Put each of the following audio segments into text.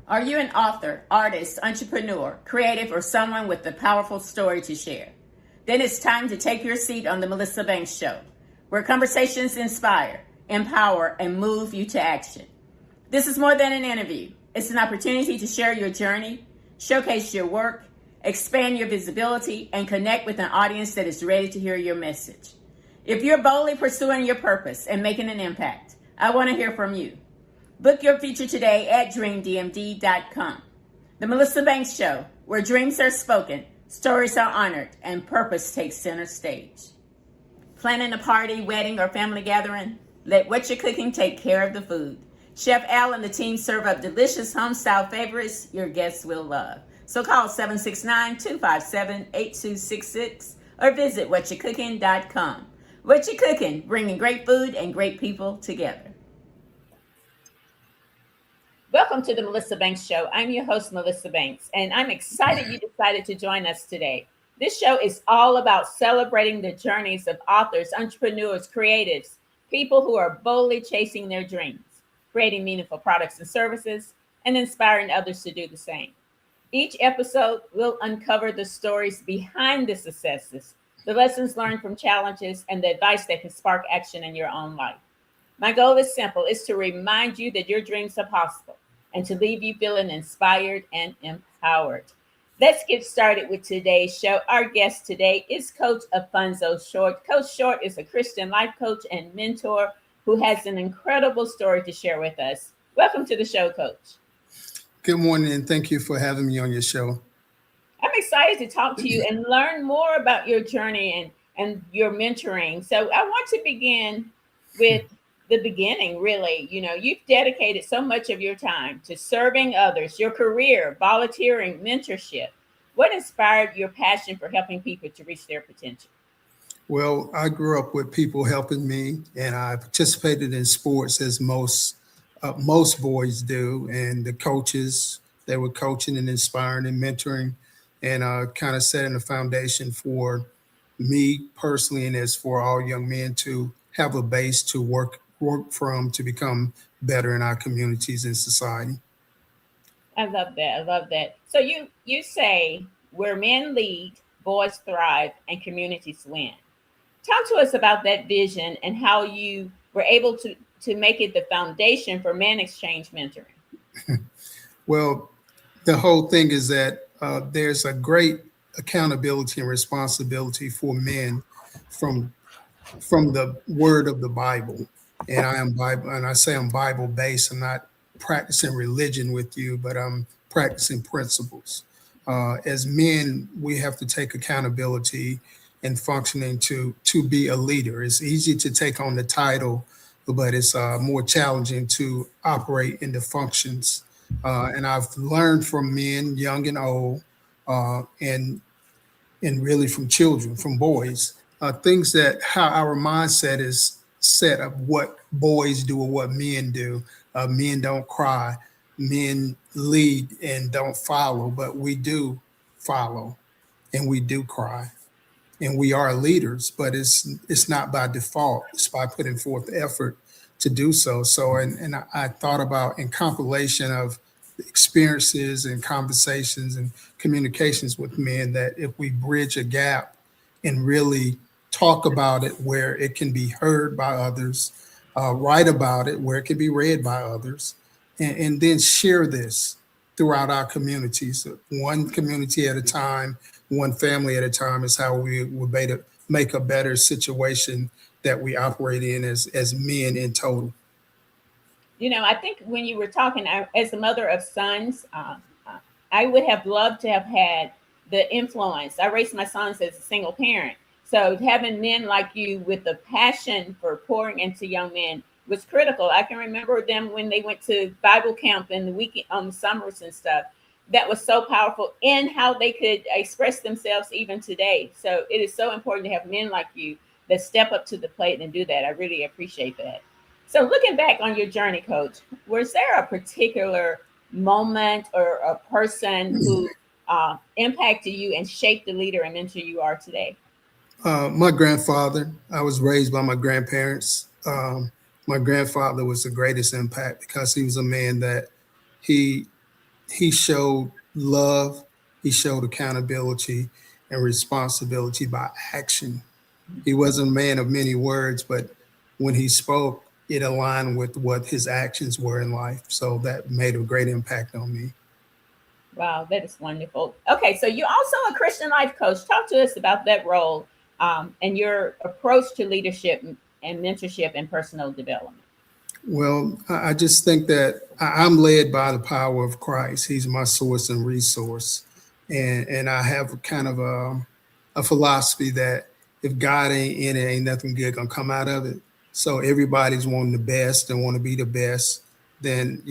Are you an author, artist, entrepreneur, creative, or someone with a powerful story to share? Then it's time to take your seat on the Melissa Banks Show, where conversations inspire, empower, and move you to action. This is more than an interview. It's an opportunity to share your journey, showcase your work, expand your visibility, and connect with an audience that is ready to hear your message. If you're boldly pursuing your purpose and making an impact, I want to hear from you. Book your feature today at dreamdmd.com. The Melissa Banks Show, where dreams are spoken, stories are honored, and purpose takes center stage. Planning a party, wedding, or family gathering? Let What You're Cooking take care of the food. Chef Al and the team serve up delicious home-style favorites your guests will love. So call 769-257-8266 or visit whatyourcooking.com. What You Cooking, bringing great food and great people together. Welcome to the Melissa Banks Show. I'm your host, Melissa Banks, and I'm excited you decided to join us today. This show is all about celebrating the journeys of authors, entrepreneurs, creatives, people who are boldly chasing their dreams, creating meaningful products and services, and inspiring others to do the same. Each episode will uncover the stories behind the successes, the lessons learned from challenges, and the advice that can spark action in your own life. My goal is simple. It's to remind you that your dreams are possible and to leave you feeling inspired and empowered. Let's get started with today's show. Our guest today is Coach Alphonso Short. Coach Short is a Christian life coach and mentor who has an incredible story to share with us. Welcome to the show, Coach. Good morning, and thank you for having me on your show. I'm excited to talk to you and learn more about your journey and your mentoring. So I want to begin with the beginning, really. You know, you've dedicated so much of your time to serving others, your career, volunteering, mentorship. What inspired your passion for helping people to reach their potential? Well, I grew up with people helping me, and I participated in sports as most boys do. And the coaches, they were coaching and inspiring and mentoring, and kind of setting a foundation for me personally, and as for all young men to have a base to work from to become better in our communities and society. I love that. I love that. So you say where men lead, boys thrive, and communities win. Talk to us about that vision and how you were able to make it the foundation for Man Exchange mentoring. Well, the whole thing is that there's a great accountability and responsibility for men from the word of the Bible. And I am Bible, and I say I'm Bible based. I'm not practicing religion with you, but I'm practicing principles. As men, we have to take accountability and functioning to be a leader. It's easy to take on the title, but it's more challenging to operate in the functions. And I've learned from men, young and old, and really from children, from boys, things that how our mindset is set of what boys do or what men do. Men don't cry, men lead and don't follow, but we do follow and we do cry. And we are leaders, but it's not by default. It's by putting forth effort to do so. So, and I thought about in compilation of experiences and conversations and communications with men that if we bridge a gap and really talk about it where it can be heard by others, write about it where it can be read by others, and then share this throughout our communities, one community at a time, one family at a time is how we will make a better situation that we operate in as men in total. You know, I think when you were talking, as a mother of sons, I would have loved to have had the influence. I raised my sons as a single parent. So having men like you with the passion for pouring into young men was critical. I can remember them when they went to Bible camp in the weekend, summers and stuff. That was so powerful in how they could express themselves even today. So it is so important to have men like you that step up to the plate and do that. I really appreciate that. So looking back on your journey, Coach, was there a particular moment or a person who impacted you and shaped the leader and mentor you are today? My grandfather, I was raised by my grandparents. My grandfather was the greatest impact because he was a man that he he showed love, he showed accountability and responsibility by action. He wasn't a man of many words, but when he spoke, it aligned with what his actions were in life. So that made a great impact on me. Wow, that is wonderful. Okay, so you're also a Christian life coach. Talk to us about that role and your approach to leadership and mentorship and personal development. Well, I just think that I'm led by the power of Christ. He's my source and resource. And I have kind of a philosophy that if God ain't in it, ain't nothing good gonna come out of it. So everybody's wanting the best and want to be the best. Then,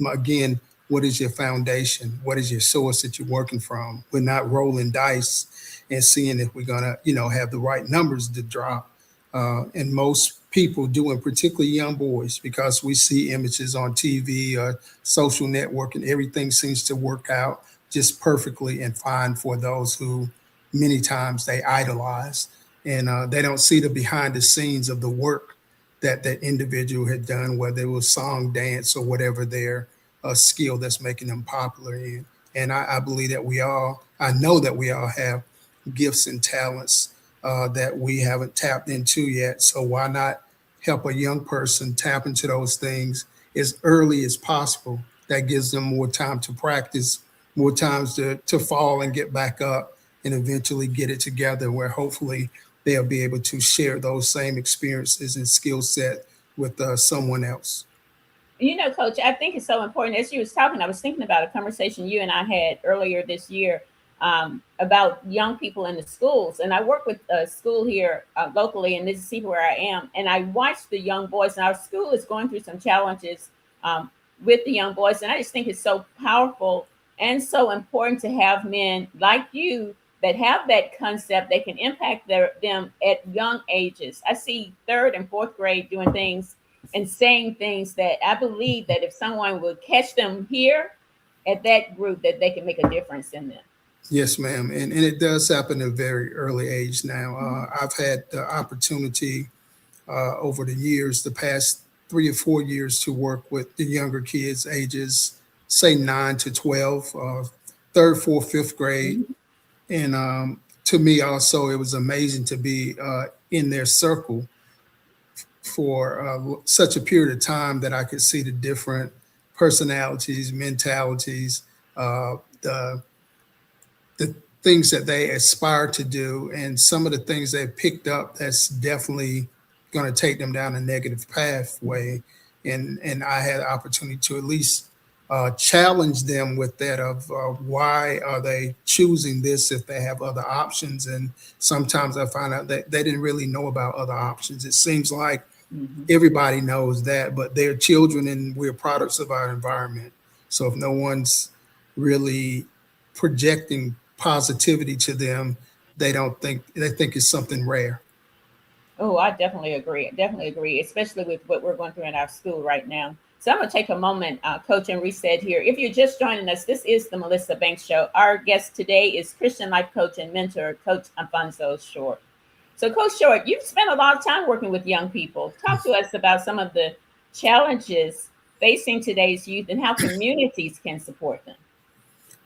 again, what is your foundation? What is your source that you're working from? We're not rolling dice and seeing if we're gonna, have the right numbers to drop. And most people do, and particularly young boys, because we see images on TV or social network, and everything seems to work out just perfectly and fine for those who many times they idolize, and they don't see the behind the scenes of the work that that individual had done, whether it was song, dance, or whatever their skill that's making them popular in. And I believe that I know that we all have gifts and talents that we haven't tapped into yet. So why not help a young person tap into those things as early as possible? That gives them more time to practice, more times to fall and get back up and eventually get it together where hopefully they'll be able to share those same experiences and skill set with someone else. You know, Coach, I think it's so important. As you was talking, I was thinking about a conversation you and I had earlier this year about young people in the schools. And I work with a school here locally in Mississippi where I am. And I watch the young boys, and our school is going through some challenges with the young boys. And I just think it's so powerful and so important to have men like you that have that concept. They can impact them at young ages. I see third and fourth grade doing things and saying things that I believe that if someone would catch them here at that group, that they can make a difference in them. Yes, ma'am. And it does happen at a very early age now. I've had the opportunity over the years, the past 3 or 4 years, to work with the younger kids, ages, say, 9 to 12, third, fourth, fifth grade. Mhm. And to me, also, it was amazing to be in their circle for such a period of time that I could see the different personalities, mentalities, the things that they aspire to do, and some of the things they've picked up that's definitely going to take them down a negative pathway. And I had the opportunity to at least challenge them with that of why are they choosing this if they have other options. And sometimes I find out that they didn't really know about other options. It seems like Mhm. everybody knows that, but they're children and we're products of our environment. So if no one's really projecting positivity to them, they think it's something rare. Oh, I definitely agree. Definitely agree, especially with what we're going through in our school right now. So I'm going to take a moment, Coach, and reset here. If you're just joining us, this is the Melissa Banks Show. Our guest today is Christian life coach and mentor, Coach Alphonso Short. So, Coach Short, you've spent a lot of time working with young people. Talk to us about some of the challenges facing today's youth and how communities can support them.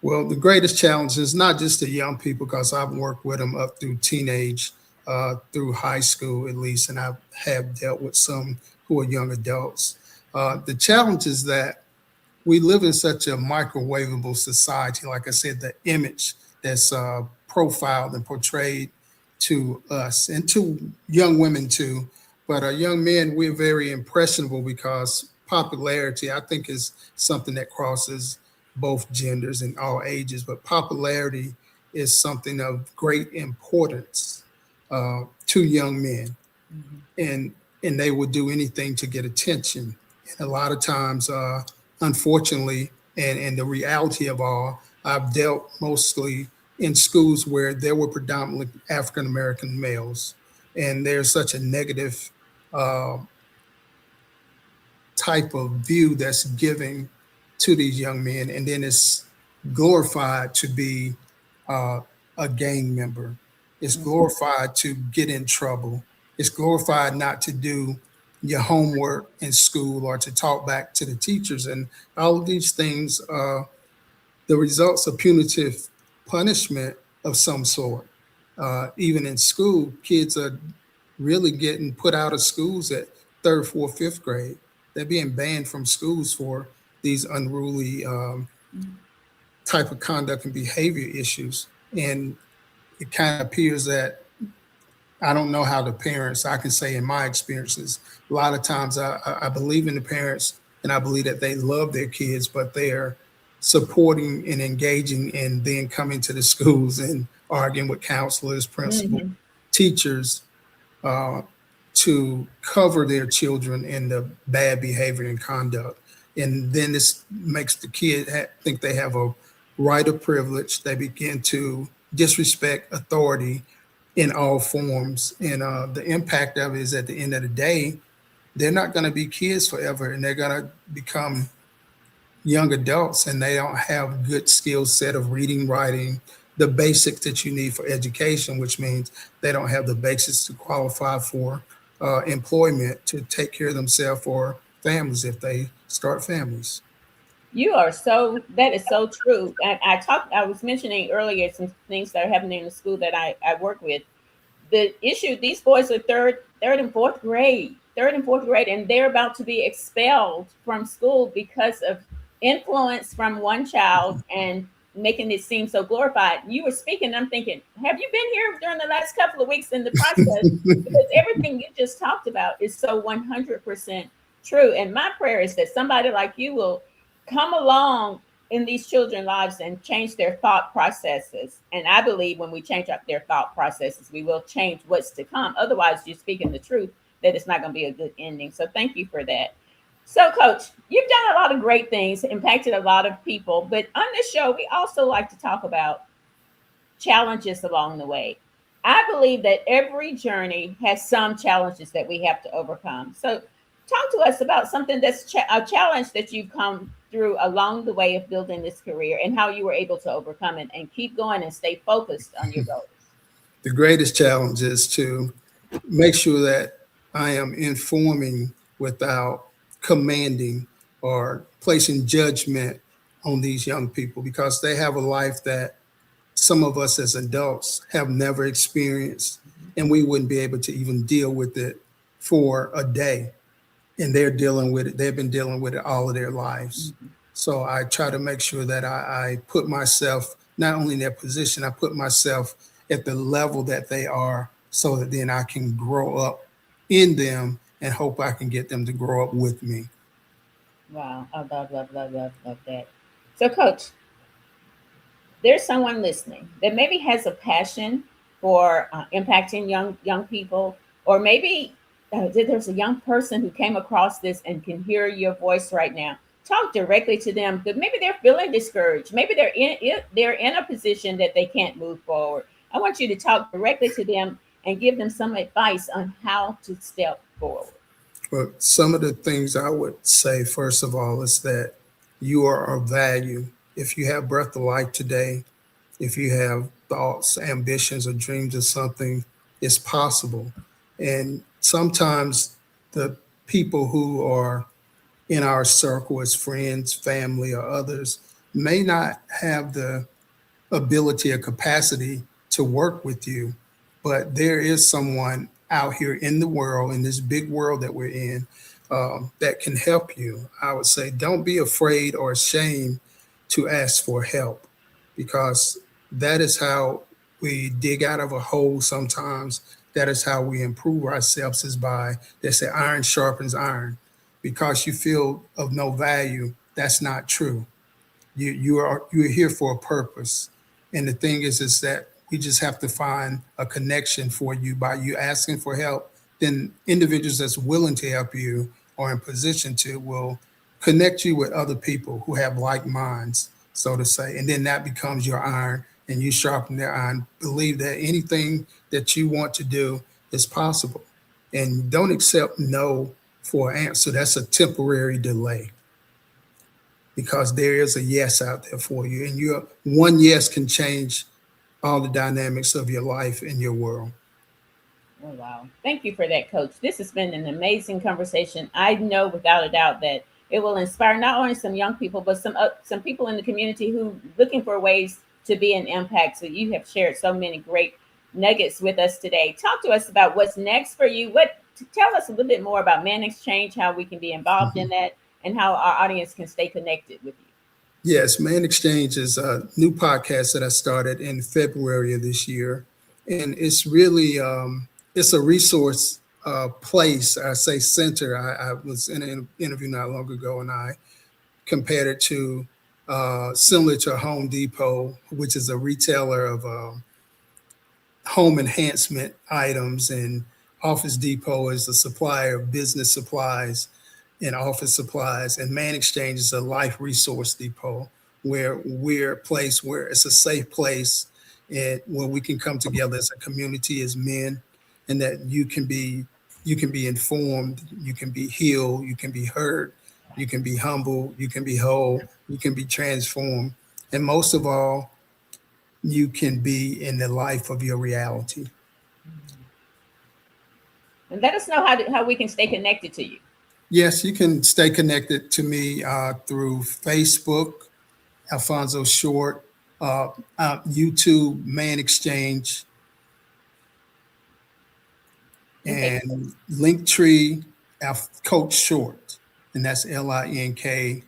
Well, the greatest challenge is not just the young people, because I've worked with them up through teenage, through high school at least, and I have dealt with some who are young adults. The challenge is that we live in such a microwavable society. Like I said, the image that's profiled and portrayed to us and to young women too. But young men, we're very impressionable because popularity, I think, is something that crosses both genders and all ages. But popularity is something of great importance to young men, Mhm. and they would do anything to get attention. And a lot of times, unfortunately, and the reality of all, I've dealt mostly in schools where there were predominantly African American males, and there's such a negative uh, type of view that's giving to these young men, and then it's glorified to be uh, a gang member. It's Mhm. glorified to get in trouble. It's glorified not to do your homework in school or to talk back to the teachers, and all of these things. the results of punitive punishment of some sort. Even in school, kids are really getting put out of schools at third, fourth, fifth grade. They're being banned from schools for these unruly type of conduct and behavior issues. And it kind of appears that I don't know how the parents, I can say in my experiences, a lot of times I believe in the parents and I believe that they love their kids, but they're supporting and engaging and then coming to the schools and arguing with counselors, principals, Hmm. teachers, uh, to cover their children in the bad behavior and conduct. And then this makes the kid think they have a right of privilege. They begin to disrespect authority in all forms. And the impact of it is at the end of the day, they're not going to be kids forever and they're going to become young adults and they don't have good skill set of reading, writing, the basics that you need for education, which means they don't have the basics to qualify for employment to take care of themselves or families if they start families. You are so, that is so true. And I was mentioning earlier some things that are happening in the school that I work with. The issue, these boys are third and fourth grade, and they're about to be expelled from school because of influence from one child and making it seem so glorified. You were speaking, I'm thinking, have you been here during the last couple of weeks in the process? Because everything you just talked about is so 100% true. And my prayer is that somebody like you will come along in these children's lives and change their thought processes. And I believe when we change up their thought processes, we will change what's to come. Otherwise, you're speaking the truth that it's not going to be a good ending. So thank you for that. So, Coach, you've done a lot of great things, impacted a lot of people. But on this show, we also like to talk about challenges along the way. I believe that every journey has some challenges that we have to overcome. So, talk to us about something that's a challenge that you've come through along the way of building this career and how you were able to overcome it and keep going and stay focused on your goals. The greatest challenge is to make sure that I am informing without commanding or placing judgment on these young people because they have a life that some of us as adults have never experienced and we wouldn't be able to even deal with it for a day, and they're dealing with it, they've been dealing with it all of their lives. Mhm. So I try to make sure that I put myself not only in their position, I put myself at the level that they are so that then I can grow up in them and hope I can get them to grow up with me. Wow. I love that. So, Coach, there's someone listening that maybe has a passion for impacting young people, or maybe there's a young person who came across this and can hear your voice right now. Talk directly to them because maybe they're feeling discouraged. Maybe they're in a position that they can't move forward. I want you to talk directly to them and give them some advice on how to step forward. But some of the things I would say, first of all, is that you are of value. If you have breath of life today, if you have thoughts, ambitions, or dreams of something, it's possible. And sometimes the people who are in our circle as friends, family, or others may not have the ability or capacity to work with you, but there is someone out here in the world, in this big world that we're in, that can help you. I would say don't be afraid or ashamed to ask for help because that is how we dig out of a hole sometimes. That is how we improve ourselves is by, they say, iron sharpens iron. Because you feel of no value, that's not true. You're here for a purpose, and the thing is that we just have to find a connection for you by you asking for help. Then individuals that's willing to help you or in position to will connect you with other people who have like minds, so to say, and then that becomes your iron, and you sharpen their iron. Believe that anything that you want to do is possible, and don't accept no for an answer. That's a temporary delay because there is a yes out there for you. And your one yes can change all the dynamics of your life and your world. Oh, wow. Thank you for that, Coach. This has been an amazing conversation. I know without a doubt that it will inspire not only some young people, but some people in the community who looking for ways to be an impact. So you have shared so many great nuggets with us today. Talk to us about what's next for you. Tell us a little bit more about Man Exchange, how we can be involved in Mhm. that, and how our audience can stay connected with you. Yes, Man Exchange is a new podcast that I started in February of this year, and it's really it's a resource place. I say center. I was in an interview not long ago, and I compared it to similar to Home Depot, which is a retailer of home enhancement items, and Office Depot is a supplier of business supplies and office supplies, and Man Exchange is a life resource depot where we're a place where it's a safe place and where we can come together as a community as men, and that you can be informed, you can be healed, you can be heard, you can be humble, you can be whole, you can be transformed, and most of all, you can be in the life of your reality. And let us know how we can stay connected to you. Yes, you can stay connected to me through Facebook, Alphonso Short, uh, YouTube, Man Exchange, Okay. and Linktree, Coach Short, and that's LINKTR.ee,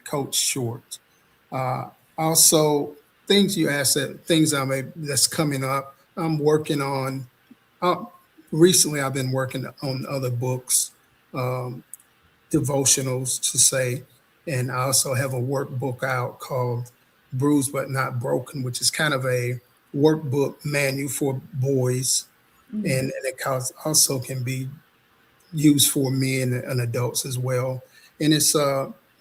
Coach Short. Uh, Also, things you asked, things that's coming up. I'm working on. Uh, Recently, I've been working on other books, um, devotionals to say, and I also have a workbook out called Bruised but Not Broken, which is kind of a workbook manual for boys, and also can be used for men and adults as well. And it's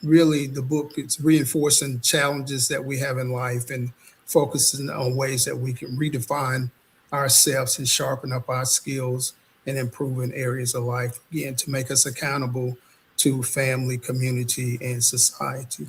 really the book. It's reinforcing challenges that we have in life and focusing on ways that we can redefine ourselves and sharpen up our skills and improve in areas of life again to make us accountable to family, community, and society.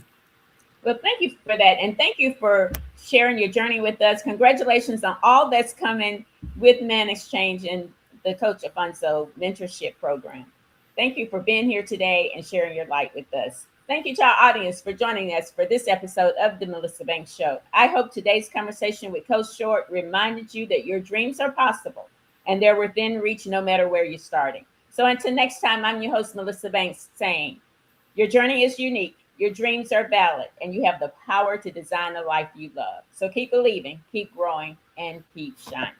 Well, thank you for that. And thank you for sharing your journey with us. Congratulations on all that's coming with Man Exchange and the Coach Alfonso Mentorship Program. Thank you for being here today and sharing your light with us. Thank you to our audience for joining us for this episode of the Melissa Banks Show. I hope today's conversation with Coach Short reminded you that your dreams are possible and they're within reach no matter where you're starting. So until next time, I'm your host, Melissa Banks, saying, your journey is unique, your dreams are valid, and you have the power to design the life you love. So keep believing, keep growing, and keep shining.